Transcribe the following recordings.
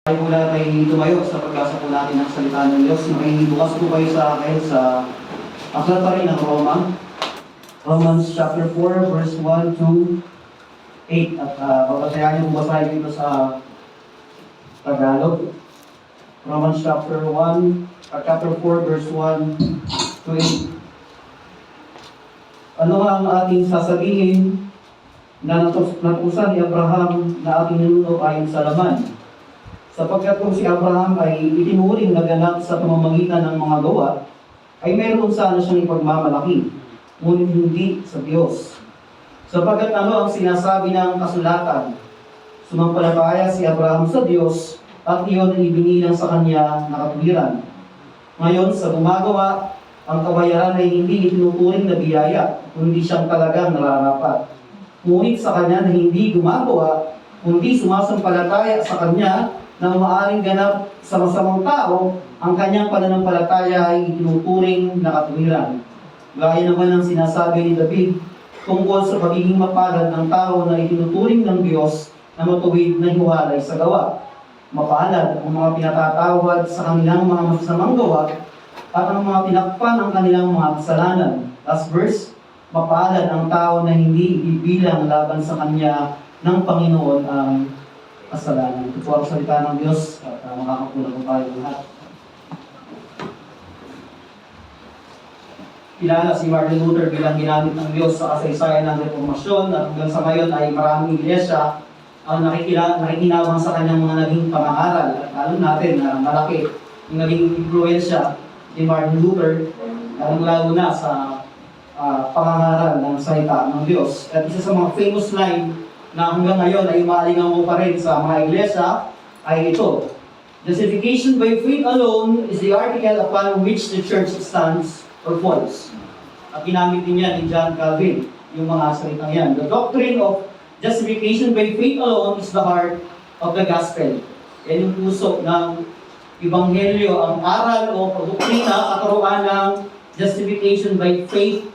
Tayo po lahat ay tumayo sa pagbasa po natin ng salita ng Diyos. Makibukas po kayo sa akin sa aklat pa rin ng Roma. Romans chapter 4, verse 1 to 8. At babasahin niyo po basahin dito sa Tagalog. Romans chapter 4, verse 1 to 8. Ano ang ating sasabihin na natusan ni Abraham na ating ninuno ayon sa laman? Sapagkat kung si Abraham ay itinuring na ganap sa pamamagitan ng mga gawa, ay meron sana siyang ipagmamalaki, ngunit hindi sa Diyos. Sapagkat ano ang sinasabi ng kasulatan? Sumampalataya si Abraham sa Diyos at iyon ay ibinilang sa kanya na katuwiran. Ngayon, sa gumagawa, ang kabayaran ay hindi itinuturing na biyaya, kundi siyang talagang nararapat. Ngunit sa kanya na hindi gumagawa, kundi sumasampalataya sa kanya, na maaaring ganap sa masamang tao, ang kanyang pananampalataya ay itinuturing na katuwiran. Gaya naman ng sinasabi ni David tungkol sa pagiging mapalad ng tao na itinuturing ng Diyos na matuwid na hiwalay sa gawa. Mapalad ang mga pinatatawad sa kanilang mga masasamang gawa at ang mga tinakpan ang kanilang mga kasalanan. Last verse, mapalad ang tao na hindi ibibilang laban sa kanya ng Panginoon ang kasalanan. Ito po ang salita ng Diyos at makakapunan po tayo lahat. Kilala si Martin Luther bilang ginamit ng Diyos sa kasaysayan ng Reformasyon at hanggang sa ngayon ay maraming iglesia ang nakikinabang sa kanyang mga naging pangangaral at alam natin na malaki yung naging impluensya ni Martin Luther lalo na sa pangangaral ng salita ng Diyos. At isa sa mga famous line na hanggang ngayon ay maalingaw pa rin sa mga iglesia ay ito. Justification by faith alone is the article upon which the church stands or falls. At ginamit din yan ni John Calvin, yung mga salitang yan. The doctrine of justification by faith alone is the heart of the gospel. Yan yung puso ng Ebanghelyo, ang aral o doktrina, katuruan ng justification by faith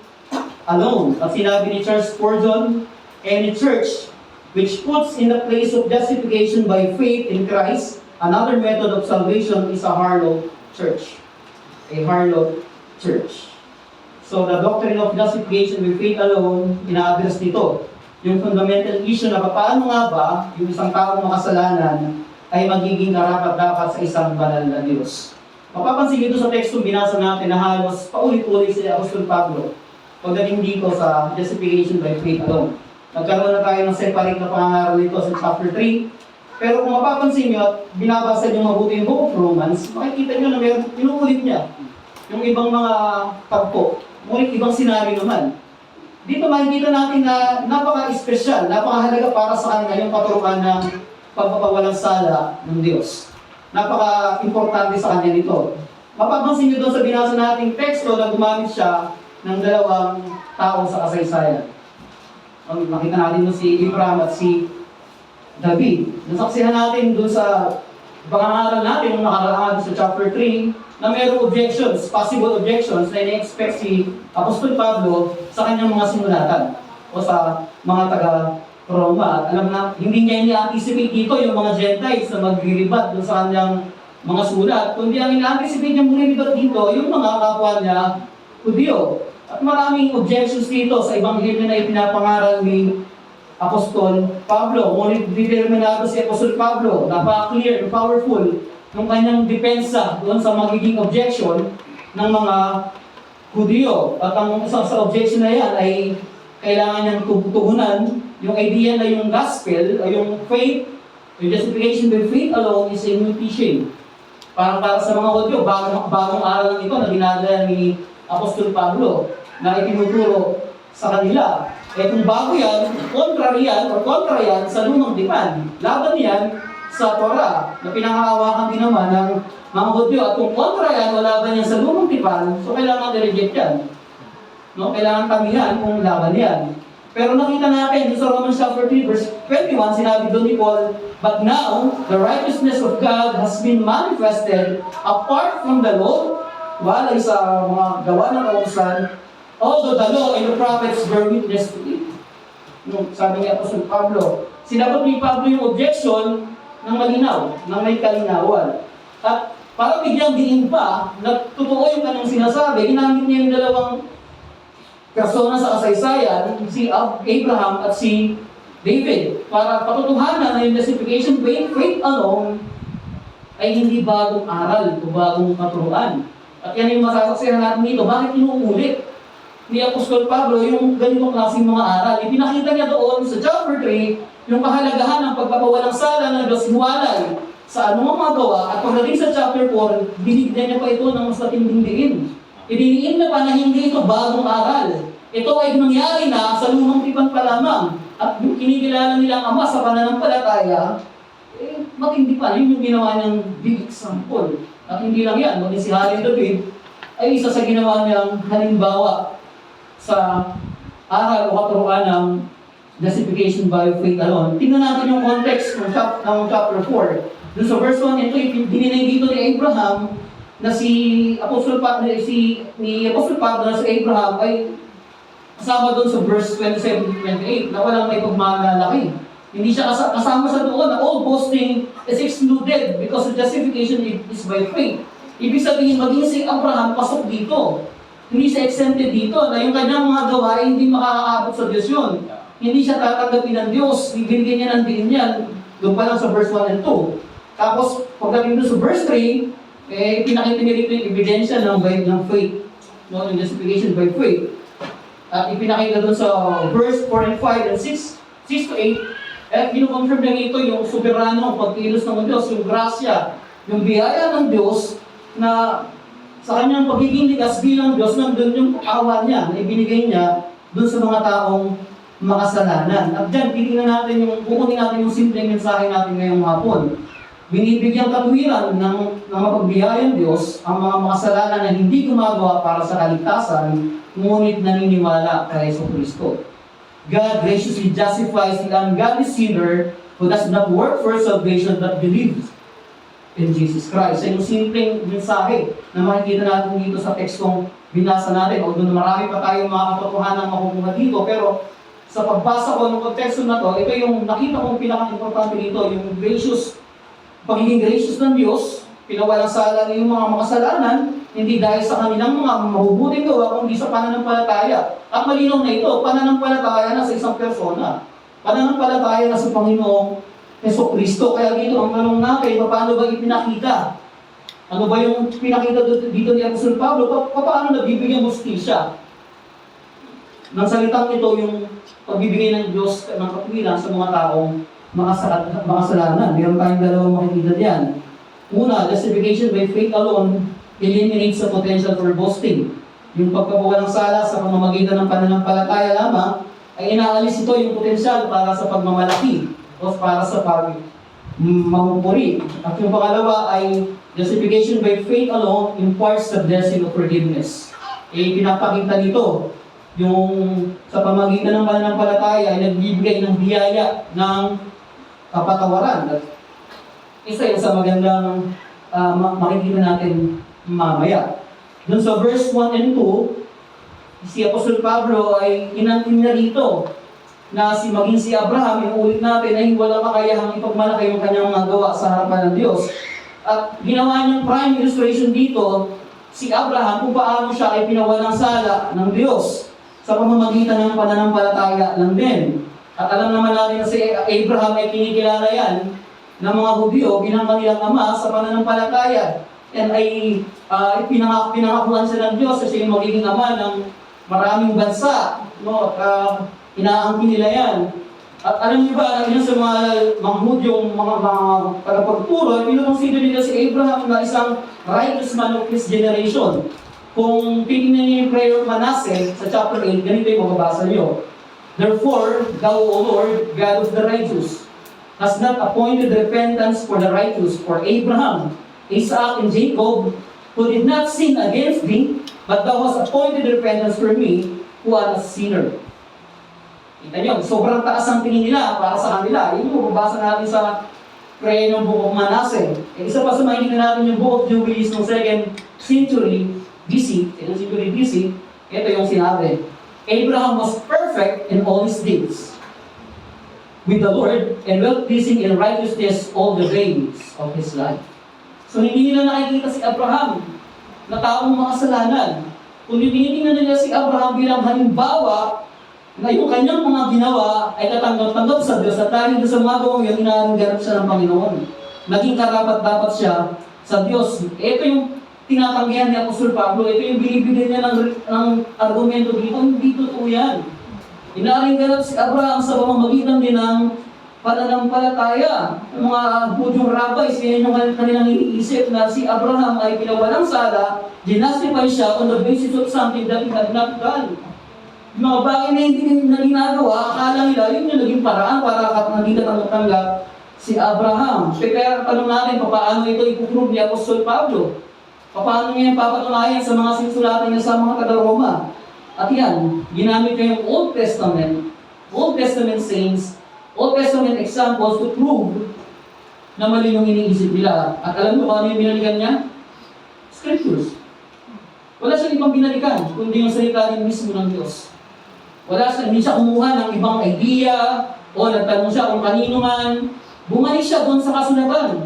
alone. At sinabi ni Charles Spurgeon, any church which puts in the place of justification by faith in Christ another method of salvation is a harlot church. A harlot church. So the doctrine of justification by faith alone, ina-address nito yung fundamental issue na paano nga ba yung isang taong makasalanan ay magiging karapat-dapat sa isang banal na Diyos. Mapapansin dito sa tekstong binasa natin na halos paulit-ulit si Apostol Pablo pagdating dito sa justification by faith alone. Nagkaroon na tayo ng separate na pangangaral nito sa chapter 3. Pero kung mapapansin nyo at binabasa nyo mabuti yung Book of Romans, makikita nyo na mayroon inuulit niya yung ibang mga tagpo. Ngunit ibang sinabi naman. Dito makikita natin na napaka-espesyal, napakahalaga para sa kanya yung paturuan ng pagpapawalang sala ng Diyos. Napaka-importante sa kanya nito. Mapapansin nyo doon sa binasa nating teksto na gumamit siya ng dalawang tao sa kasaysayan. Makita natin doon si Abraham at si David. Nasaksihan natin doon sa pangangaral natin nung nakaraan sa chapter 3 na mayroong objections, possible objections na ina-expect si Apostol Pablo sa kanyang mga sinulatan o sa mga taga-Roma. At alam na, hindi niya ini-anticipate dito yung mga Gentiles na magriribat doon sa kanyang mga sulat, kundi ang ini-anticipate niyang magriribat dito yung mga kapwa niya Hudyo. At maraming objections dito sa Ebanghelyo na ipinapangaral ni Apostol Pablo. Ngunit determinado si Apostol Pablo, napaka-clear, powerful, ng kanyang depensa doon sa magiging objection ng mga Hudyo. At ang isang sa objection na yan ay kailangan niyang tugunan yung idea na yung gospel, o yung faith, yung justification by faith alone is a new teaching. Para sa mga Hudyo, bagong aral ito na dinadala ni Apostol Pablo na itinuturo sa kanila. Eh kung bago yan, kontra yan sa lumang tipan. Laban yan sa Torah na pinangahawakan din naman ng mga Hudyo. At kung kontra yan o laban yan sa lumang tipan, so kailangan i-reject yan. No? Kailangan tamihan kung laban yan. Pero nakita natin sa Romans chapter 3 verse 21, sinabi doon ni Paul, but now, the righteousness of God has been manifested apart from the law, walay sa mga gawa ng kautusan, although the law and the prophets bear witness to it. No, sabi ni Apostol Pablo, sinagot ni Pablo yung objection ng malinaw, ng may kalinawan. At para bigyang diin pa na totoo yung kanyang sinasabi, ginamit niya yung dalawang persona sa kasaysayan, si Abraham at si David, para patutuhanan na yung justification by faith alone ay hindi bagong aral o bagong katuruan. At yan yung masasaksihan natin dito. Bakit inuulit ni Apostol Pablo yung ganitong klaseng mga aral? Ipinakita niya doon sa chapter 3 yung kahalagahan ng pagpapawalang sala ng Diyos hiwalay sa anumang magawa, at pagdating sa chapter 4, binigyan niya pa ito ng mas matinding diin. Idiniin na pa na hindi ito bagong aral. Ito ay nangyari na sa lumang tipan pa lamang. At yung kinikilala nilang Ama sa pananampalataya, matindi pa. Yun yung ginawa niyang big example. At hindi lang yan, kundi si Hari David ay isa sa ginawa niyang halimbawa sa aral o katuruan ng justification by faith alone. Tingnan natin yung context ng chapter 4. Doon sa verse 1, ito dininay dito ni Abraham na si Apostol Pablo na si Abraham ay kasama doon sa verse 27-28 na walang may pagmamalaki. Hindi siya kasama sa doon na all boasting is excluded because the justification is by faith. Ibig sabihin, maging si Abraham pasok dito. Hindi siya exempted dito na yung kanyang mga gawain hindi makakaabot sa Diyos yun. Hindi siya tatanggapin ng Diyos. Bibigyan niya ng diin yan. Doon pa lang sa verse 1 and 2. Tapos, pagdating doon sa verse 3, pinakita niya rito yung ebidensya ng faith. No? Yung justification by faith. At ipinakita doon sa verse 4 and 5 and 6 to 8, kinukonfirm niya rito yung soberano pagkilos ng Diyos, yung grasya, yung biyaya ng Diyos na sa kanyang pagiging likas bilang Diyos, nandun yung awa niya na ibinigay niya doon sa mga taong makasalanan. At dyan, kukunin natin yung simpleng mensahe natin ngayong hapon. Binibigyang katuwiran ng mapagbiyayang Diyos ang mga makasalanan na hindi gumagawa para sa kaligtasan, ngunit naniniwala kay Kristo. God graciously justifies the ungodly sinner who does not work for salvation but believes in Jesus Christ. Yung simpleng mensahe na makikita natin dito sa tekstong binasa natin. Although marami pa tayong mga katotohanan makukuha dito, pero sa pagbasa ko ng konteksto na to, ito yung nakita kong pinaka-importante dito, yung pagiging gracious ng Diyos, pinawalang sala yung mga makasalanan, hindi dahil sa kanilang mga mahubuting gawa, kundi sa pananampalataya. At malinaw na ito, pananampalataya na sa isang persona. Pananampalataya na sa Panginoong Jesucristo. Kaya dito ang tanong natin, paano ba ipinakita? Ano ba yung pinakita dito ni Apostol Pablo? Paano nabibigyan hustisya? Nang salitang ito, yung pagbibigay ng Diyos ng katwiran sa mga taong makasalanan. Meron tayong dalawang makikita diyan. Una, justification by faith alone eliminates the potential for boasting. Yung pagpapawalang sala sa pamamagitan ng pananampalataya lamang, ay inaalis ito yung potensyal para sa pagmamalaki o para sa pagmamupuri. At yung pangalawa ay justification by faith alone imparts the blessing of forgiveness. Pinapakita nito yung sa pamamagitan ng pananampalataya ay nagbibigay ng biyaya ng kapatawaran. At isa yun sa magandang makikita natin mamaya. Doon sa verse 1 and 2, si Apostol Pablo ay inantin niya rito na maging si Abraham, inuulit natin, ay walang makayahang ipagmalaki yung kanyang mga gawa sa harapan ng Diyos. At ginawa niyang prime illustration dito, si Abraham, kung paano siya ay pinawalang sala ng Diyos sa pamamagitan ng pananampalataya lang din. At alam naman natin na si Abraham ay kinikilala yan ng mga Hudyo bilang kanilang ama sa pananampalataya. And ay pinangakuan siya ng Diyos kasi yung magiging ama ng maraming bansa. No? Inaangkin nila yan. At alam niyo ba, yun sa mga Hudyong mga tagapagturo, pinukonsider nila si Abraham na isang righteous man of his generation. Kung titignan niyo yung prayer of Manasseh sa chapter 8, ganito yung mababasa niyo. Therefore, thou, O Lord, God of the righteous, has not appointed repentance for the righteous, for Abraham, Isaac, and Jacob, who did not sin against thee, but thou hast appointed repentance for me, who am a sinner. Kita nyo, sobrang taas ang tingin nila para sa kanila. Yun yung mababasa natin sa prayer ng Book of Manasseh. Isa pa sa makikita natin yung Book of Jubilees ng 2nd century BC, ito yung sinabi. Abraham was perfect in all his deeds. with the Lord and well-pleasing in righteousness all the days of his life. So hindi nila nakikita si Abraham na taong makasalanan. Kung tinitingnan nila si Abraham bilang halimbawa na yung kanyang mga ginawa ay katanggap-tanggap sa Diyos at dahil sa mga gawang yung inaangarap siya ng Panginoon. Naging karapat-dapat siya sa Diyos. Ito yung tinatanggihan ni Apostol Pablo. Ito yung binibigyan niya ng argumento dito. Hindi totoo yan. Inaangarap si Abraham sa pamamagitan din ng pananampalataya. Yung mga Hudyong rabbis, yan yung kanilang iniisip na si Abraham ay pinawalang sala, ginastify siya on the basis of something that he had not done. Yung mga bagay na hindi na ginagawa, akala nila, yun yung naging paraan para hindi katanggap-tanggap si Abraham. Kaya tanong natin, paano ito ipuprove ni Apostol Pablo? Paano niya papatunayan sa mga sinusulatan niya sa mga taga-Roma? At yan, ginamit niya yung Old Testament saints, Old Testament examples to prove na mali yung iniisip nila. At alam mo kung ano yung binalikan niya? Scriptures. Wala siyang ibang binalikan, kundi yung salita niya mismo ng Diyos. Hindi siya kumuha ng ibang idea, o nagtanong siya kung kanino man. Bumalik siya doon sa kasulatan.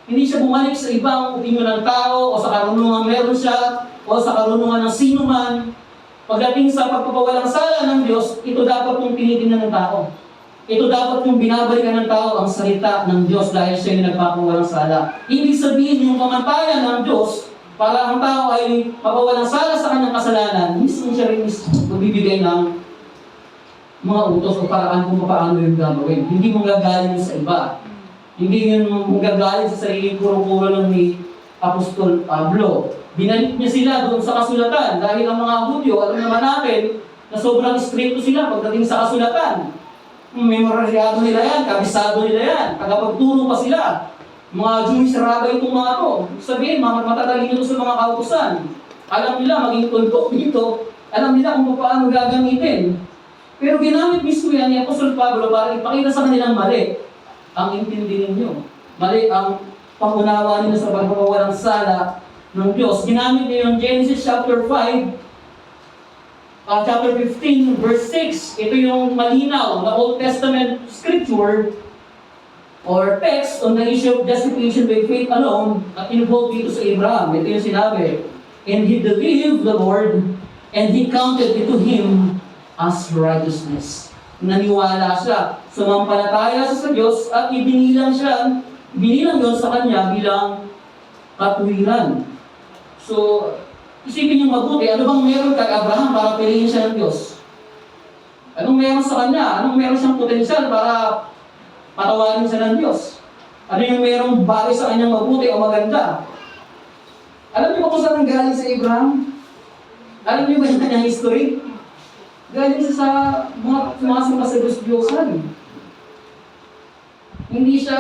Hindi siya bumalik sa ibang opinyon ng tao, o sa karunungan meron siya, o sa karunungan ng sino man. Pagdating sa pagpapawalang sala ng Diyos, ito dapat yung tinitingnan ng tao. Ito dapat yung binabalikan ng tao ang salita ng Diyos dahil siya yung nagpapawalang sala. Ibig sabihin yung pamantayan ng Diyos para ang tao ay mapawalang sala sa kanyang kasalanan, mismo siya rin magbibigay ng mga utos o paraan kung paano yung gagawin. Hindi mo gagaling sa iba. Hindi yun mo gagaling sa sarili puro-puro lang ni Apostol Pablo. Binalik niya sila doon sa kasulatan dahil ang mga Hudyo, alam naman natin na sobrang stricto sila pagdating sa kasulatan. Memoryado nila yan, kabisado nila yan, tagapagturo pa sila. Mga Jewish rabbi itong mga to. Sabihin, matatalino ito sa mga kautusan. Alam nila, maging tuldok dito, alam nila kung paano gagamitin. Pero ginamit mismo yan ni Apostol Pablo para ipakita sa kanilang mali ang intindi ninyo. Mali ang pangunawa nila sa pagpapawalang sala ng Diyos. Ginamit niya yung Genesis chapter 5, chapter 15, verse 6. Ito yung malinaw na Old Testament scripture or text on the issue of justification by faith alone at involved dito sa Abraham. Ito yung sinabi. And he believed the Lord and he counted it to him as righteousness. Naniwala siya. Sumampalataya siya sa Diyos at ibinilang yun sa kanya bilang katuwiran. So, isipin niyo mabuti, ano bang meron kay Abraham para piliin siya ng Diyos? Anong meron sa kanya? Anong meron siyang potensyal para patawarin siya ng Diyos? Ano yung merong bagay sa kanyang mabuti o maganda? Alam niyo ba kung saan galing sa Abraham? Alam niyo ba yung kanyang history? Galing siya sa mga sumasamba sa Diyos-Diyosan. Hindi siya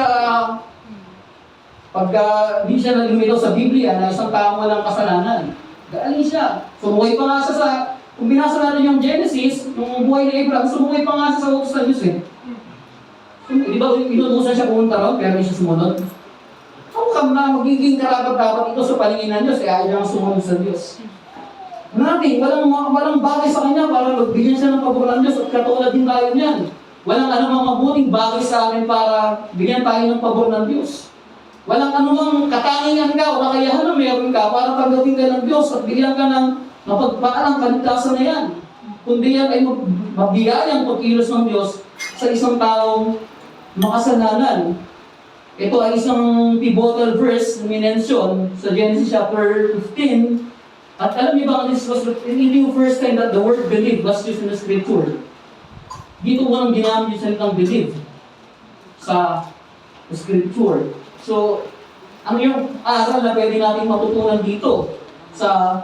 hindi siya naglumilaw sa Biblia na isang tao walang kasalanan. Galing siya. Sumuhay pa nga siya kung binasa natin yung Genesis, yung buhay ni Abraham, sumuhay pa nga siya sa utos ng Diyos eh. Di ba, inutusan siya pumunta ron, pero hindi siya sumunod? Kung na magiging karapat-dapat ito sa paningin ng Diyos, eh ayaw niyang sumunod sa Diyos. Natin, walang bagay sa kanya para magbigyan siya ng pabor ng Diyos at katulad din tayo niyan. Walang anumang mabuting bagay sa amin para bigyan tayo ng pabor ng Diyos. Walang anumang katangian ka o kakayahan na meron ka para tanggapin ka ng Diyos at bigyan ka ng mapagpaalang kaligtasan na yan. Kundi yan ay magbigay ang pagkilos ng Diyos sa isang taong makasalanan. Ito ay isang pivotal verse na minensyon sa Genesis chapter 15. At alam niyo ba, this was hindi yung first time that the word believe was used in the scripture. Dito unang ginamit yung salitang believe sa scripture. So, ano yung aral na pwede natin matutunan dito sa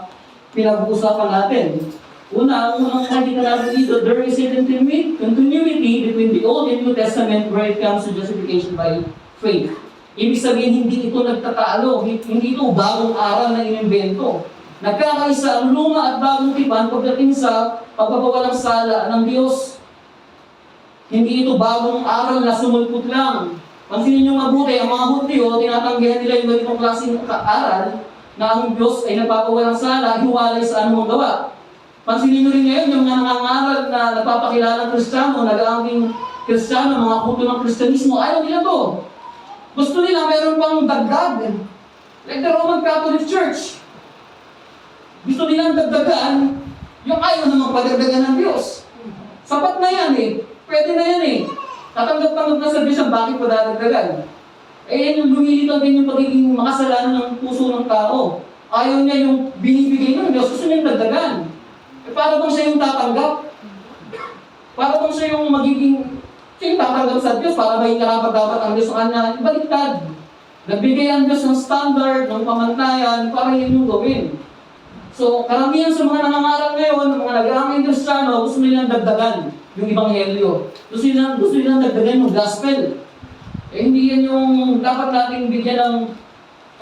pinag-uusapan natin? Ang unang makikita natin dito, there is a continuity between the Old and New Testament where it comes to justification by faith. Ibig sabihin, hindi ito nagtatalo, hindi ito bagong aral na inimbento. Nagkakaisa ang luma at bagong tipan pagdating sa pagpapawalang sala ng Diyos. Hindi ito bagong aral na sumulpot lang. Pansinin niyo mabuti, ang mga Hudyo, tinatanggihan nila yung ganitong klaseng aral na ang Diyos ay nagpapawalang sala, hiwalay sa anumang gawa. Pansinin niyo rin ngayon yung mga nangangaral na nagpapakilala ng Kristiyano, nag-aangking Kristiyano, mga kulto ng Kristyanismo, ayaw nila to. Gusto nila meron pang dagdag. Like the Roman Catholic Church. Gusto nilang dagdagan yung ayaw na magpadagdagan ng Diyos. Sapat na yan eh. Pwede na yan eh. Tatanggap-tanggap na sa Diyos ang bakit pa dadagdagan. Eh yan yung lumilitaw din yung pagiging makasalanan ng puso ng tao. Ayaw niya yung binibigay ng Diyos, gusto niya yung dagdagan. Eh para bang siya yung tatanggap? Para bang siya yung magiging, siya yung tatanggap sa Diyos para ba yung karapat-dapat ang Diyos sa kanya? Baliktad. Nagbigay ang Diyos ng standard, ng pamantayan, para yun yung gawin. So, karamihan sa mga nangangarap ngayon, mga nag-aaming Kristiyano, gusto nilang dagdagan yung Ebanghelyo. Gusto nilang dagdagan yung gospel. Eh, hindi yan yung dapat nating bigyan ng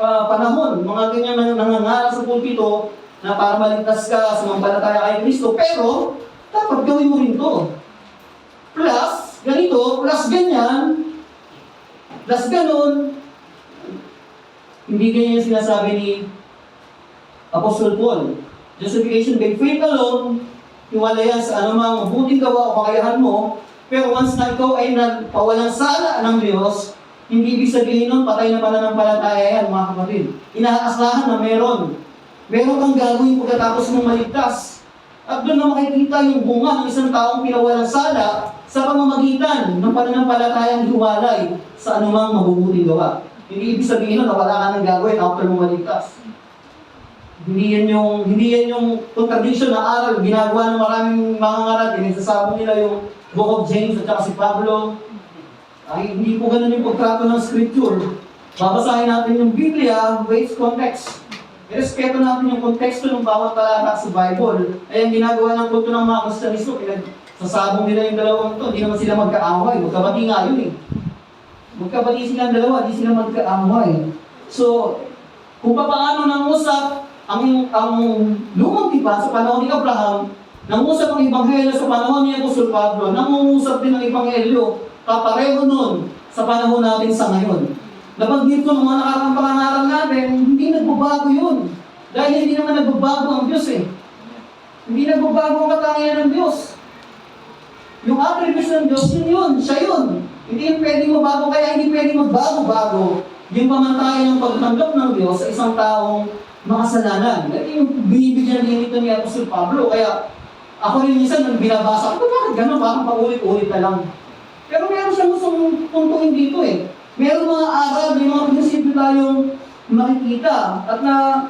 panahon. Mga ganyan nangangarap sa pulpito na para maligtas ka, sumampalataya kay Kristo. Pero, dapat gawin mo rin to. Plus, ganito, plus ganyan, plus ganun, hindi ganyan yung sinasabi ni Apostle Paul. Justification by faith alone, hiwala yan sa anumang mabuting gawa o kakayahan mo, pero once na ikaw ay nagpawalang sala ng Diyos, hindi ibig sabihin nun, patay na pananampalataya yan, mga kapatid. Inaasahan na meron. Meron kang gagawin pagkatapos mong maligtas. At doon na makikita yung bunga ng isang taong pinawalang sala sa pamamagitan ng pananampalatayang hiwalay sa anumang mabubuting gawa. Hindi ibig sabihin nun na wala ka ng gagawin after mong maligtas. Hindi yan yung contradiction na aral, ginagawa ng maraming mga ngaral, inisasabong nila yung Book of James at saka si Pablo. Ay, hindi po ganun yung pagtrato ng Scripture. Babasahin natin yung Biblia with context. Irespeto natin yung konteksto ng bawat talata sa Bible. Ay, ang ginagawa ng kulto ng mga Kristyanismo, sasabong nila yung dalawang to, hindi naman sila magkaaway. Magkabati nga yun eh. Magkabati silang dalawa, hindi sila magkaaway. So, kung paano nangusap ang lumang tipan sa panahon ni Abraham, nangusap ang Ebanghelyo sa panahon ni Apostol Pablo, nangungusap din ang Ebanghelyo, kapareho nun sa panahon natin sa ngayon. Nabanggit ko ng mga nakaraang pangangaral natin, hindi nagbabago yun. Dahil hindi naman nagbabago ang Diyos eh. Hindi nagbabago ang katangian ng Diyos. Yung attributes ng Diyos, yun, siya yun. Hindi yung pwedeng mabago, kaya hindi pwedeng magbago-bago yung pamantayan ng pagtanggap ng Diyos sa isang taong makasalanan. Dahil yung binibigyan din ito ni Apostol Pablo, kaya ako rin minsan nang binabasa ko, bakit gano'n? Parang paulit-ulit na lang. Pero meron siyang gustong puntuin dito eh. Meron mga aral, may mga prinsipyo tayong makikita. At na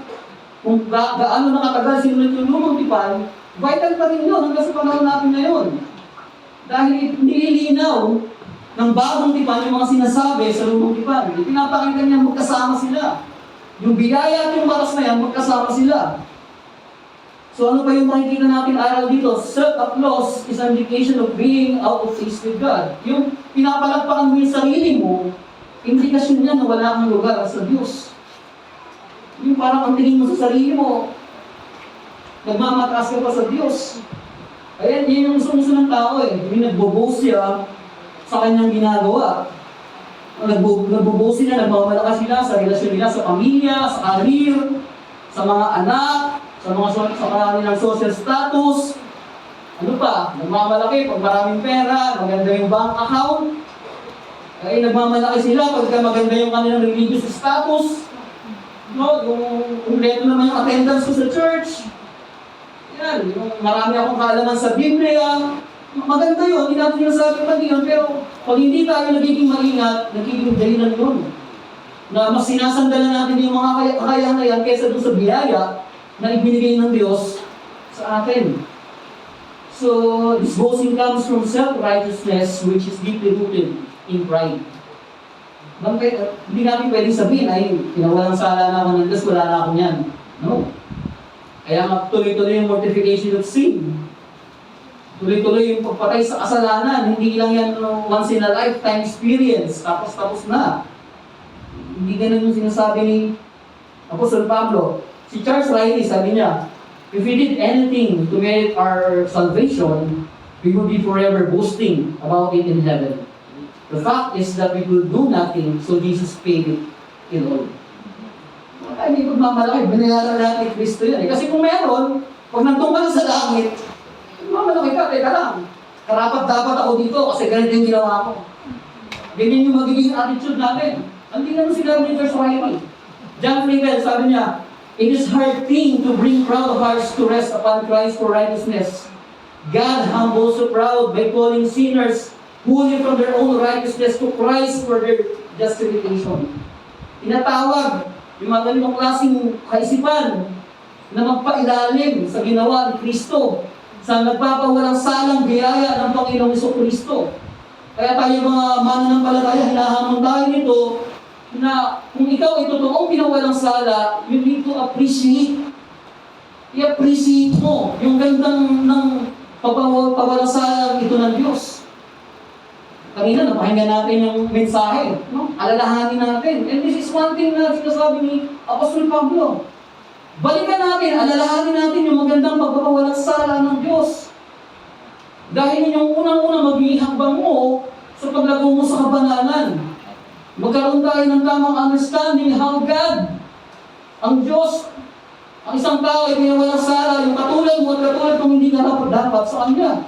kung gaano nakatagal sinulit yung lumang tipan, vital pa rin yun hanggang sa panahon natin ngayon. Dahil nililinaw ng bagong tipan yung mga sinasabi sa lumang tipan. Pinapakita niya magkasama sila. Yung biyaya at yung maras na yan, magkasama sila. So ano pa yung makikita natin aral dito? Self-applause is an indication of being out of phase with God. Yung pinapalagpakan mo yung sarili mo, indikasyon niya na wala kang lugar sa Diyos. Yung parang ang tingin mo sa sarili mo, nagmamataas ka pa sa Diyos. Ayan, yun yung sumuso ng tao eh. Yung nagbo-boast siya sa kanyang ginagawa. Nagbo-boast sila, nagmamalakas sila sa relasyon nila sa pamilya, sa career, sa mga anak, sa kanilang social status. Ano pa? Nagmamalaki pag maraming pera, maganda yung bank account. Ay nagmamalaki sila pagka maganda yung kanilang religious status. No, yung kumpleto naman yung attendance ko sa church. Yan, yung marami akong kaalaman sa Biblia. Maganda yun, hindi natin sinasabi pa yun, pero pag hindi tayo nagiging maingat, nagiging dahilan yun. Na mas sinasandalan natin yung mga kakayahan na yan kaysa doon sa biyaya na ibinigay ng Diyos sa atin. So, this boasting comes from self-righteousness which is deeply rooted in pride. Hindi natin pwedeng sabihin, ay, pinawalang sala naman ng Diyos, wala na akong yan. No. Kaya nga, tuloy-tuloy yung mortification of sin. Tuloy-tuloy yung pagpatay sa kasalanan. Hindi lang yan once in a lifetime experience. Tapos na. Hindi ganun yung sinasabi ni Apostol Pablo. Si Charles Riley, sabi niya, if we did anything to merit our salvation, we would be forever boasting about it in heaven. The fact is that we will do nothing, so Jesus paid it all. Ay, hindi magmamalaki. Binayaran natin Kristo yan. Kasi kung meron, pag nandun ka sa langit, mamalaki ka, teka lang. karapat dapat ako dito kasi ganito yung ginawa ko. Ganyan yung magiging attitude natin. Hindi naman sila ni George Wiley. John Flavel, sabi niya, it is hard thing to bring proud hearts to rest upon Christ for righteousness. God humbles the proud by calling sinners wholly from their own righteousness to Christ for their justification. Tinatawag yung mga ganitong klaseng kaisipan na magpailalim sa ginawa ni Kristo, sa nagpapawalang salang biyaya ng Panginoong Kristo. Kaya tayo mga mananampalataya, hinahamon tayo nito na kung ikaw ay totoong pinawalang sala, you need to appreciate. I-appreciate mo yung gandang ng pawalang sala ito ng Diyos. Kanina, napakinggan natin yung mensahe. No? Alalahanin natin. And this is one thing na sinasabi ni Apostol Pablo. Balikan natin, alalahanin natin yung magandang pagpapawalang sala ng Diyos. Dahil yun yung unang-unang magiging hakbang mo sa paglago mo sa kabanalan. Magkaroon tayo ng tamang understanding how God, ang Diyos, ang isang tao ay pinawalang sala, yung katulad mo at katulad kung hindi dapat sa Kanya.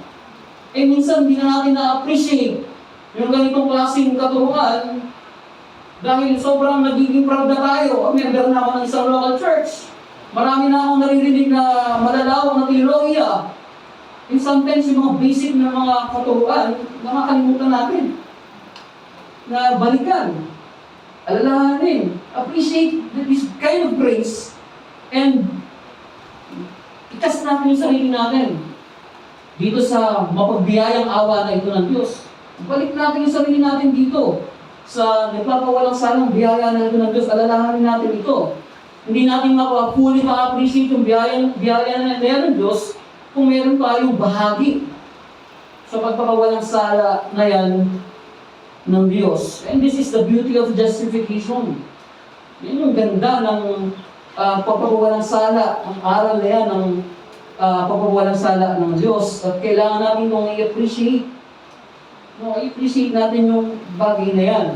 Eh minsan hindi na natin na-appreciate yung ganitong klaseng katuruan dahil sobrang nagiging proud na tayo. Member na ako ng isang local church. Marami na akong naririnig na malalawang na teologiya. And sometimes yung mga basic na mga katuruan, nakakalimutan natin. Na balikan, alalahanin, appreciate this kind of grace, and itas natin yung sarili natin dito sa mapagbiyayang awa na ito ng Diyos. Balik natin yung sarili natin dito sa nagpapawalang salang biyaya na ito ng Diyos. Alalahanin natin ito. Hindi natin fully ma-appreciate yung biyaya na ng Diyos kung meron tayong bahagi sa pagpapawalang sala na yan ng Diyos. And this is the beauty of justification. Yan yung ganda ng pagpapawalang sala, ang aral na yan ng pagpapawalang sala ng Diyos. At kailangan natin itong i-appreciate. No, i-appreciate natin yung bagay na yan.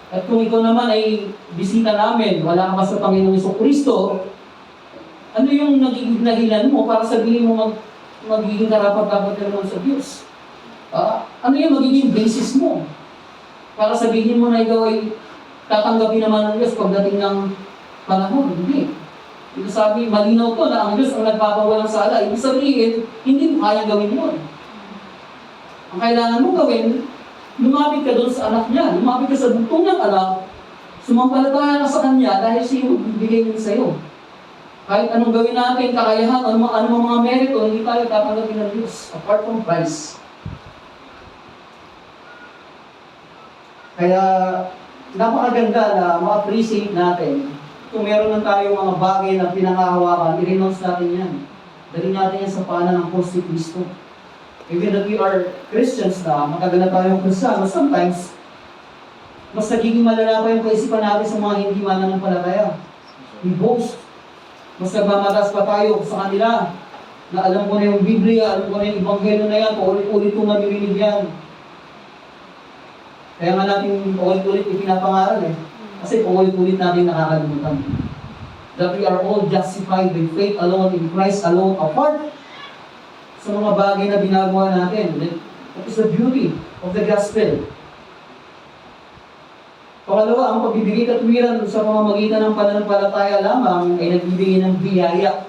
At kung ikaw naman ay bisita namin, wala ka sa Panginoong Kristo, ano yung nagiging dahilan mo para sabihin mo magiging karapat-dapat ka naman sa Diyos? Ano yung magiging basis mo para sabihin mo na ikaw ay tatanggapin naman ng Diyos pagdating ng panahon? Hindi. Ito sabi, malinaw to na ang Diyos ang nagpapawalang sala. Ibig sabihin, hindi mo kayang gawin yun. Ang kailangan mo gawin, lumapit ka doon sa anak niya, lumapit ka sa bugtong ng anak, sumampalataya ka sa kanya dahil siya yung bibigay niya sa'yo. Kahit anong gawin natin, kakayahan, anong mga merito, hindi tayo tatanggapin ng Diyos, apart from Christ. Kaya, napakaganda na ma-appreciate natin kung meron lang tayo mga bagay na pinangahawakan, i-renounce natin yan. Dali natin yan sa paanan ng cross ni Kristo. Even that we are Christians na, makaganda tayong Kristiyano, sometimes, mas nagiging malala pa yung kaisipan natin sa mga hindi mananampalataya. We boast. Mas nagmamatas pa tayo sa kanila na alam ko na yung Biblia, alam ko na yung Ebanghelyo na yan, paulit-ulit kong nabibig yan. Kaya nga natin paulit-ulit ipinapangaral kasi paulit-ulit natin nakakalimutan. That we are all justified by faith alone, in Christ alone, apart sa mga bagay na ginagawa natin. That is the beauty of the gospel. Pangalawa, ang pagbibigay katwiran sa pamamagitan ng pananampalataya lamang ay nagbibigay ng biyaya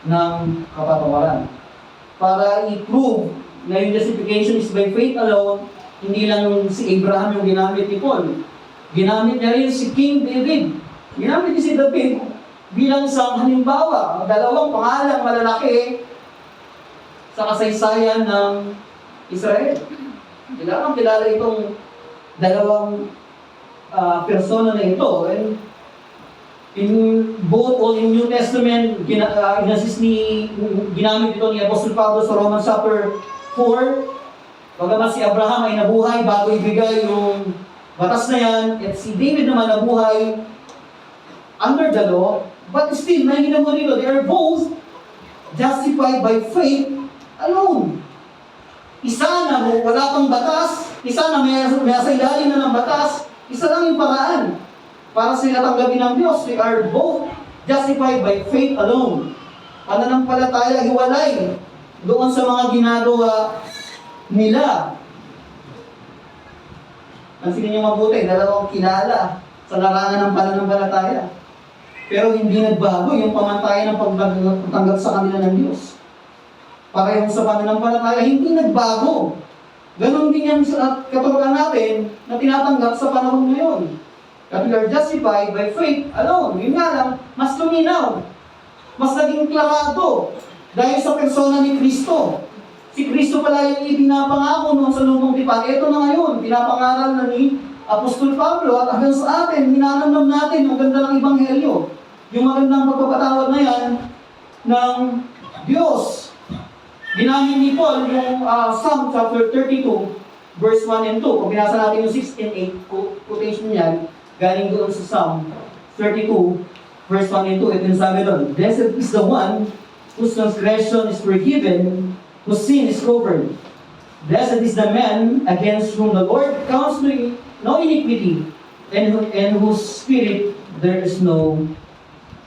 ng kapatawaran. Para i-prove na yung justification is by faith alone, hindi lang si Abraham yung ginamit ni Paul. Ginamit niya rin si King David. Ginamit niya si David bilang isang halimbawa. Dalawang pangalang malalaki sa kasaysayan ng Israel. Kilala itong dalawang persona na ito. And in both Old and New Testament, ginamit ito ni Apostle Pablo sa Romans chapter 4. Bagamat si Abraham ay nabuhay bago ibigay yung batas na yan, at si David naman nabuhay under the law, but still, nakikita mo dito, they are both justified by faith alone. Isa na wala pang batas, isa na may sa ilalim na ng batas, isa lang yung paraan para sila tanggapin ng Diyos. They are both justified by faith alone. Pananampalataya, hiwalay doon sa mga ginagawa nila. Pansinin niyo mabuti, dalawang kilala sa larangan ng pananampalataya. Pero hindi nagbago yung pamantayan ng pagtanggap sa kanila ng Diyos. Parehong sa pananampalataya, hindi nagbago. Ganon din yan sa katuruan natin na tinatanggap sa panahon ngayon. That we are justified by faith alone. Yun nga lang, mas luminaw. Mas naging klarado dahil sa persona ni Kristo. Si Kristo pala yung ipinapangako noon sa lumang tipan. Ito na ngayon, pinapangaral na ni Apostol Pablo at hanggang sa atin, minanamnam natin ang ganda ng Ebanghelyo. Yung magandang pagpapatawad na yan ng Diyos. Ginamit ni Paul yung Psalm chapter 32, verse 1 and 2. Kung binasa natin yung 6 and 8, quotation niyan, galing doon sa Psalm 32, verse 1 and 2. Ito yung sabi doon, "Blessed is the one whose transgression is forgiven, whose sin is covered. Blessed is the man against whom the Lord counts no iniquity, and whose spirit there is no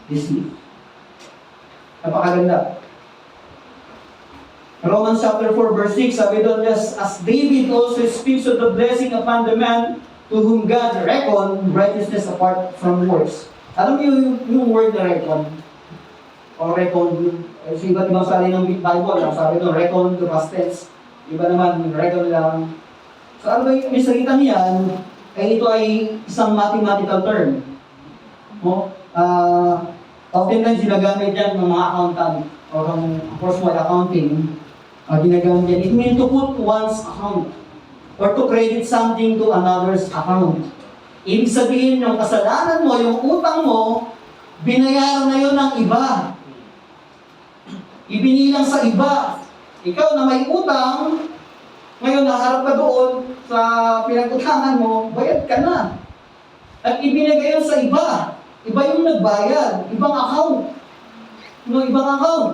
deceit." Napakaganda. Romans chapter 4 verse 6, sabi doon, "Just as David also speaks of the blessing upon the man to whom God reckon righteousness apart from works." Alam niyo yung word na reckon? O reckon, sa iba't ibang sali ng Bible, sabi doon, reckon to past tense. Iba naman, reckon lang. So ano ba yung salitang yan? Ito ay isang mathematical term. No? Oftentimes ginagamit yan ng mga accountant o ng course-wide accounting. Ginagamit yan. It means to put one's account or to credit something to another's account. Ibig sabihin, yung kasalanan mo, yung utang mo, binayaran na yun ng iba. Ibinilang sa iba. Ikaw na may utang, ngayon naharap ka doon sa pinag-utangan mo, bayad ka na. At ibinigay yun sa iba. Iba yung nagbayad. Ibang account. Ibang account.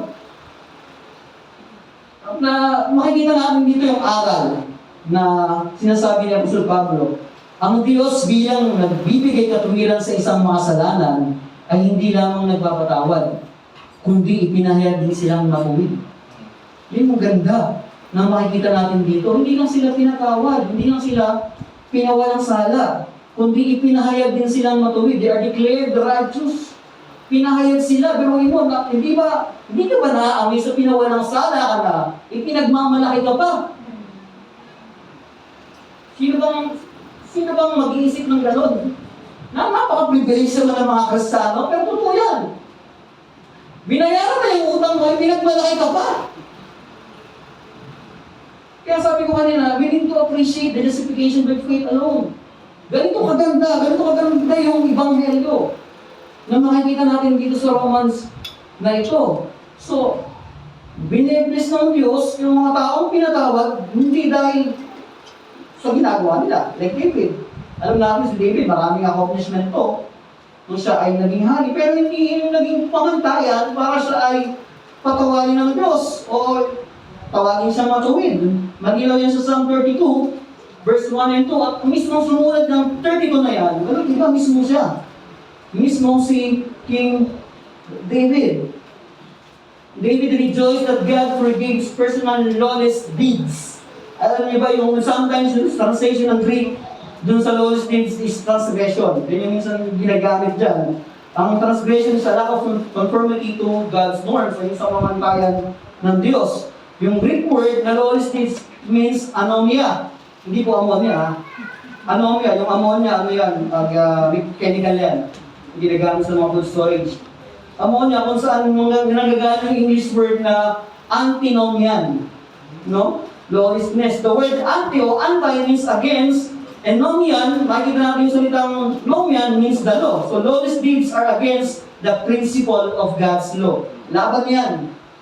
Na makikita natin dito yung aral na sinasabi ni Apostol Pablo. Ang Diyos bilang nagbibigay katuwiran sa isang makasalanan ay hindi lamang nagpapatawad, kundi ipinahayag din silang matuwid. Yun yung ganda na makikita natin dito. Hindi lang sila pinatawad, hindi lang sila pinawalang sala, kundi ipinahayag din silang matuwid. They are declared righteous. Pinahayag sila, pero hindi ka ba naaawi sa pinawalang sala ka na, ipinagmamalaki ka pa? Sino bang mag-iisip ng gano'n? Napaka-privilege naman ng mga Kristiyano, pero totoo yan. Binayaran na yung utang mo, ipinagmalaki ka pa. Kaya sabi ko kanina, we need to appreciate the justification by faith alone. Ganito kaganda yung Ebanghelyo na makikita natin dito sa Romans na ito. So, binibless ng Diyos yung mga taong pinatawad, hindi dahil sa ginagawa nila. Like David. Alam natin si David, maraming accomplishment to. Nung siya ay naging hari. Pero hindi yung naging pamantayan para siya ay patawarin ng Diyos o tawagin siyang matuwid. Mag-ilaw yan sa Psalm 32, verse 1 and 2. At mismo sumunod ng 32 na yan, pero iba mismo siya. Mismo si King David. David rejoiced that God forgives personal lawless deeds. Alam niyo ba yung sometimes yung translation ng Greek dun sa lawless deeds is transgression. Yun yung minsan ginagamit dyan. Ang transgression sa lack of conformity to God's norms, yung sa pamantayan ng Diyos. Yung Greek word na lawless deeds means anomia. Hindi po ammonia, ha? Anomia, yung ammonia, chemical yan. Ginagamit sa mga food storage. Ammonia, kung saan nagagamit yung English word na antinomian. No? Lawlessness. The word anti o anti means against, and nomian, makikita natin yung salitang nomian means the law. So lawless deeds are against the principle of God's law. Laban yan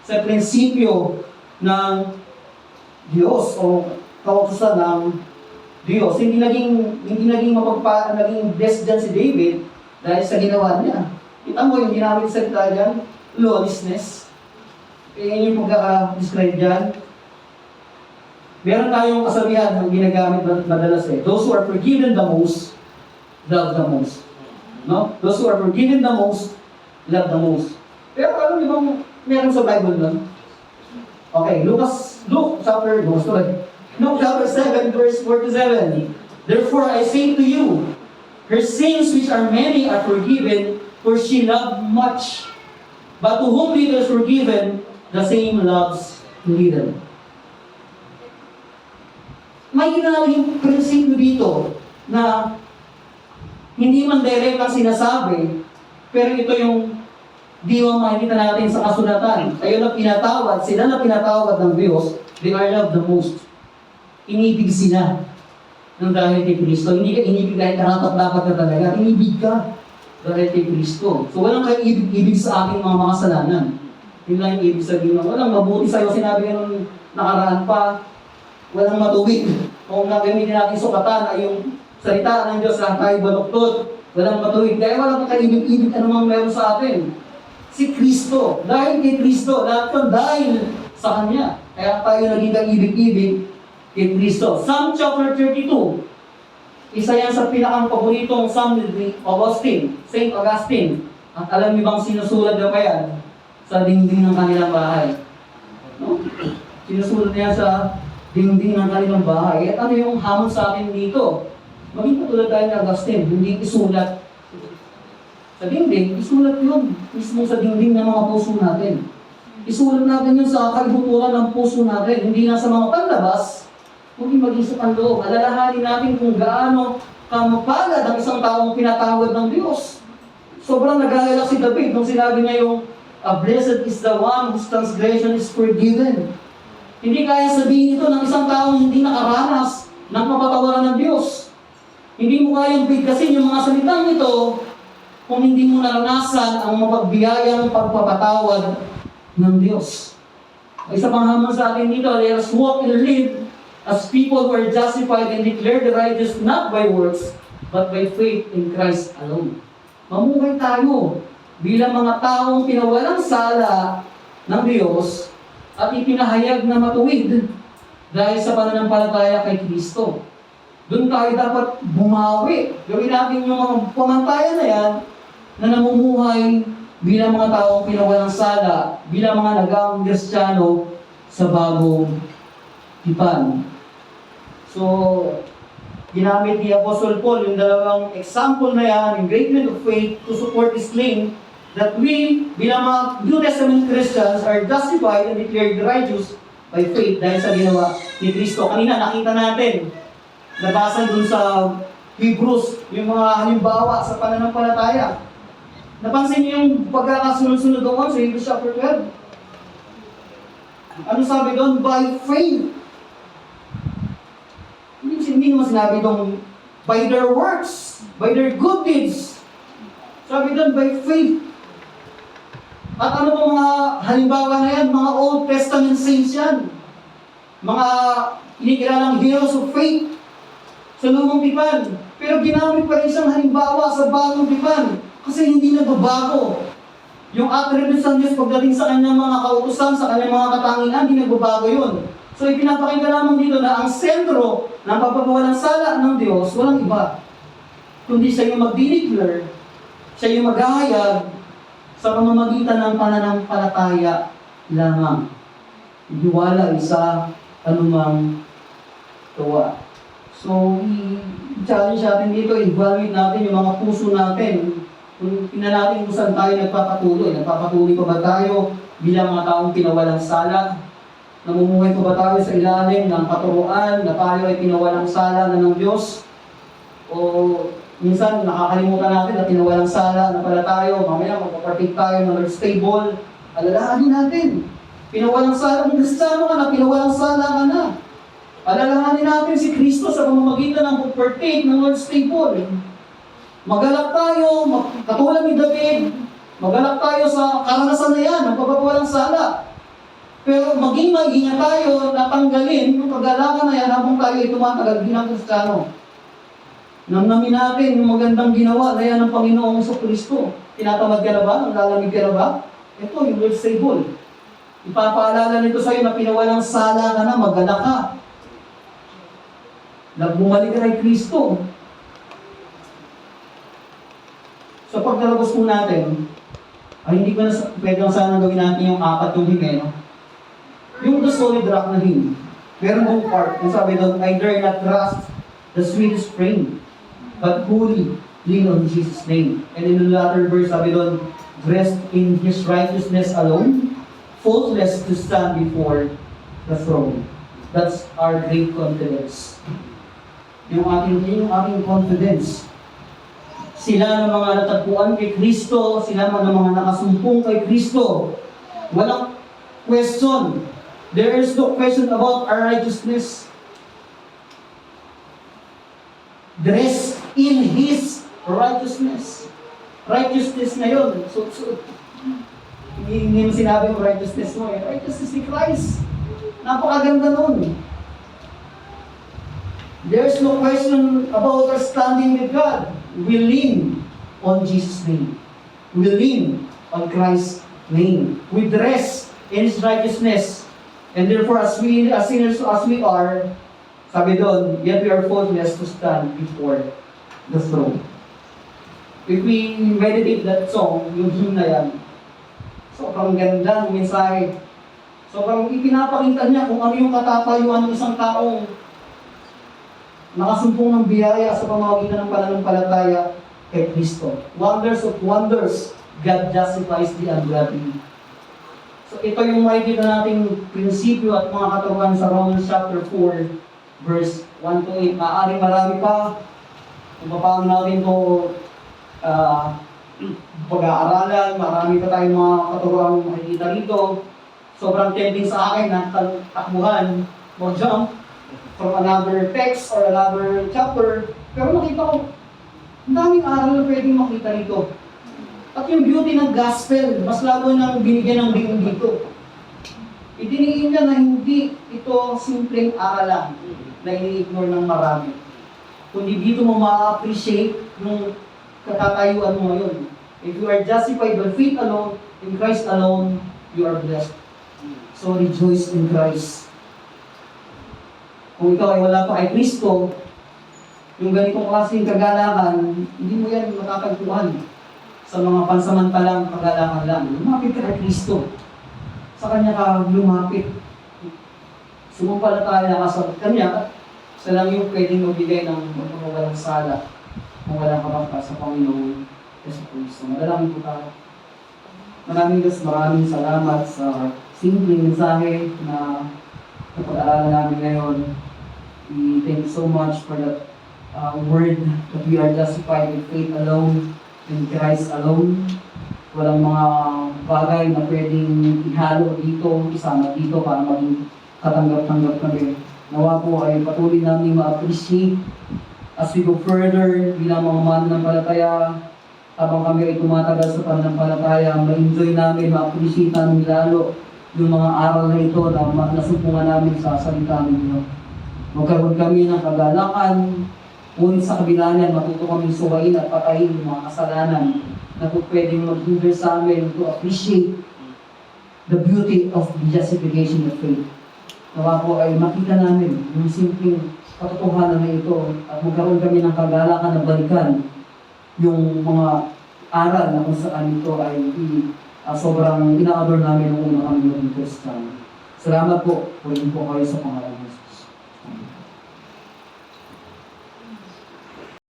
sa prinsipyo ng Diyos o kautusan ng Diyos. Hindi naging blessed dyan si David dahil sa ginawa niya. Kita mo yung ginamit sa salita dyan, lawlessness. Kaya yung pagkaka-describe dyan. Meron tayong kasabihan ng ginagamit madalas those who are forgiven the most, love the most. No? Those who are forgiven the most, love the most. Pero alam niyo bang meron sa Bible nun? Okay, Luke chapter, Luke chapter 7, verse 47. Therefore I say to you, her sins which are many are forgiven, for she loved much. But to whom little is forgiven, the same loves little. May ginawang prinsipyo dito na hindi man direct ang sinasabi, pero ito yung diwang makikita natin sa kasulatan. Kayo na pinatawad, sila na pinatawad ng Diyos, they are loved the most. Inibig sila ng dahil kay Kristo. Hindi ka inibig dahil karapat-dapat ka talaga. Inibig ka dahil kay Kristo. So walang kaibig sa aking mga makasalanan. Yun lang yung ibig sabihin. Walang mabuti sa'yo. Sinabi ka nung nakaraan pa, walang matuwid. Kung nagamitin natin sukatan ay yung salita ng Diyos lang tayo baluktot. Walang matuwid. Kaya walang kaibig-ibig anumang meron sa atin. Si Kristo. Dahil kay Kristo. Lahat yun dahil sa Kanya. Kaya tayo naging kaibig-ibig kay Kristo. Psalm chapter 32. Isa yan sa pinakang paboritong Psalm ni Augustine, Saint Augustine. At alam niyo bang sinusulat na ba yan? Sa dingding ng kanilang bahay. No? Sinusulat niya sa dingding ng kanilang bahay. At ano yung hamon sa atin dito? Maging katulad tayo ni Augustine, hindi isulat sa dingding, isulat yun mismo sa dingding ng mga puso natin. Isulat natin yun sa kalibuturan ng puso natin, hindi na sa mga panlabas, kundi maging sa panloob. Alalahanin natin kung gaano kamapalad ang isang taong pinatawad ng Diyos. Sobrang nag-aalala si David nung sinabi niya yung blessed is the one whose transgression is forgiven. Hindi kaya sabihin ito ng isang taong hindi nakaranas ng kapatawaran ng Diyos. Hindi mo kayang bigkasin yung mga salitang ito kung hindi mo naranasan ang mapagbiyayang pagpapatawad ng Diyos. Isa pang hamon sa atin dito, let us walk and live as people who are justified and declared righteous not by works, but by faith in Christ alone. Mamuhay tayo bilang mga taong pinawalang sala ng Diyos at ipinahayag na matuwid dahil sa pananampalataya kay Kristo. Doon tayo dapat bumawi. Gawin natin yung mga pamantayan na yan na namumuhay bilang mga taong pinawalang sala, bilang mga nagaang Kristiyano sa bagong tipan. So, ginamit ni Apostle Paul yung dalawang example na yan, yung greatness of faith to support this claim that we, bilang mga New Testament Christians, are justified and declared righteous by faith dahil sa ginawa ni Kristo. Kanina nakita natin, nabasa dun sa Hebrews, yung mga halimbawa sa pananampalataya. Napansin niyo yung pagkakasunod-sunod doon sa Hebrews chapter 12? Ano sabi doon? By faith. Hindi naman sinabi doon, by their works, by their good deeds. Sabi doon, by faith. At ano po mga halimbawa na yan? Mga Old Testament saints yan. Mga inikilalang heroes of faith sa lumang tipan. Pero ginamit pa rin siyang halimbawa sa bagong tipan. Kasi hindi nagbabago. Yung attributes ng Diyos pagdating sa kanyang mga kautusan, sa kanyang mga katangian, hindi nagbabago yun. So ipinapakita lamang dito na ang sentro ng pagpapawalang sala ng Diyos, walang iba. Kundi siya yung mag-declare, siya yung maghahayag sa pamamagitan ng pananampalataya lamang. Iwala sa anumang tuwa. So, i-challenge natin dito, evaluate natin yung mga puso natin. Kung tingnan natin kung saan tayo nagpapatuloy. Nagpapatuloy pa ba tayo bilang mga taong pinawalang sala? Namumuhay pa ba tayo sa ilalim ng katuruan na tayo ay pinawalang sala na ng Diyos? O minsan nakakalimutan natin na pinawalang sala na pala tayo, mamaya magpapartig tayo ng Lord's table. Alalahanin natin. Pinawalang sala, kung Kristiyano ka na, pinawalang sala ka na. Alalahanin natin si Kristo sa pamamagitan ng pagpartig ng Lord's table. Magalak tayo, katulad ni David, magalak tayo sa karanasan na yan, ng pagpapawalang sala. Pero maging mag-ingat tayo na tanggalin yung kagalakan na yan habang tayo ay tumatagal bilang Kristiyano. Namnamin natin yung magandang ginawa na yan ng Panginoong Kristo. Tinatamad ka na ba? Naglalamig ka na ba? Ito, yung Lord's table. Ipapaalala nito sa'yo na pinawalang sala ka na, magalak ka. Na bumalik ka kay Kristo. So pagtalabos po natin, ay hindi ko na pwede lang sana gawin natin yung apat yung himeno. Yung the solid rock na hymn. Meron dong part, kung sabi doon, I dare not trust the sweetest frame, but wholly lean on Jesus' name. And in the latter verse, sabi doon, rest in His righteousness alone, faultless to stand before the throne. That's our great confidence. Yung ating confidence. Sila ng mga natagpuan kay Kristo, sila ng mga nakasumpong kay Kristo. Walang question. There is no question about our righteousness. Dressed in His righteousness. Righteousness na yun. So hindi mo sinabi yung righteousness mo eh. Righteousness ni Christ. Napakaganda nun. There's no question about our standing with God. We lean on Jesus' name. We lean on Christ's name. We dress in His righteousness. And therefore, as sinners as we are, sabi doon, yet we are faultless to stand before the throne. If we meditate that song, yung hymn na yan, sobrang ganda ng mensahe. Sobrang ipinapakita niya kung ano yung katatayuan ng isang taong nakasumpong ng biyaya sa pamamagitan ng pananampalataya kay Kristo. Wonders of wonders, God justifies the ungodly. So ito yung makikita nating prinsipyo at mga katuruan sa Romans chapter 4, verse 1 to 8. Maaaring marami pa kung paano natin ito pag-aaralan. Marami pa tayong mga katuruan makikita rito. Sobrang tempting sa akin na takbuhan o jump from another text or another chapter. Pero nakita ko, ang daming aral na pwedeng makita rito. At yung beauty ng gospel, mas lalo nang binigyan ng bigong dito. Idiniin niya na hindi ito simpleng aral lang na ini-ignore ng marami. Kundi dito mo ma-appreciate yung katatayuan mo ngayon. If you are justified by faith alone, in Christ alone, you are blessed. So rejoice in Christ. Kung ikaw ay wala pa kay Kristo, yung ganitong klaseng kagalakan, hindi mo yan matatagpuan sa mga pansamantalang kagalakan lang. Lumapit ka kay Kristo. Sa Kanya ka lumapit. Sumumpalataya ka sa Kanya, siya lang yung pwedeng magbigay ng walang sala kung walang kapagpa sa Panginoon Yesu Cristo. Madalangin po tayo. Maraming salamat sa simpleng mensahe na napag-aaralan namin ngayon. We thank you so much for that word that we are justified with faith alone, in Christ alone. Walang mga bagay na pwedeng ihalo dito, isama dito para maging katanggap-tanggap kami. Nawa po ay patuloy namin ma-appreciate as we go further bilang mga mananampalataya. Habang kami ay tumatagal sa pananampalataya, ma-enjoy namin, ma-appreciate namin lalo yung mga aral na ito na nasumpungan namin sa salita ninyo. Magkaroon kami ng kagalakan, ngunit sa kabila niyan, matuto kami suwain at patayin yung mga kasalanan na po pwedeng mag-hinder sa amin to appreciate the beauty of the justification of faith. Nawa po ay makita namin yung simpleng katotohanan na ito at magkaroon kami ng kagalakan na balikan yung mga aral na kung saan ito ay sobrang ina-adore namin nung una kami ng Kristiyano. Salamat po. Pwede po kayo sa pangalan ng Jesus.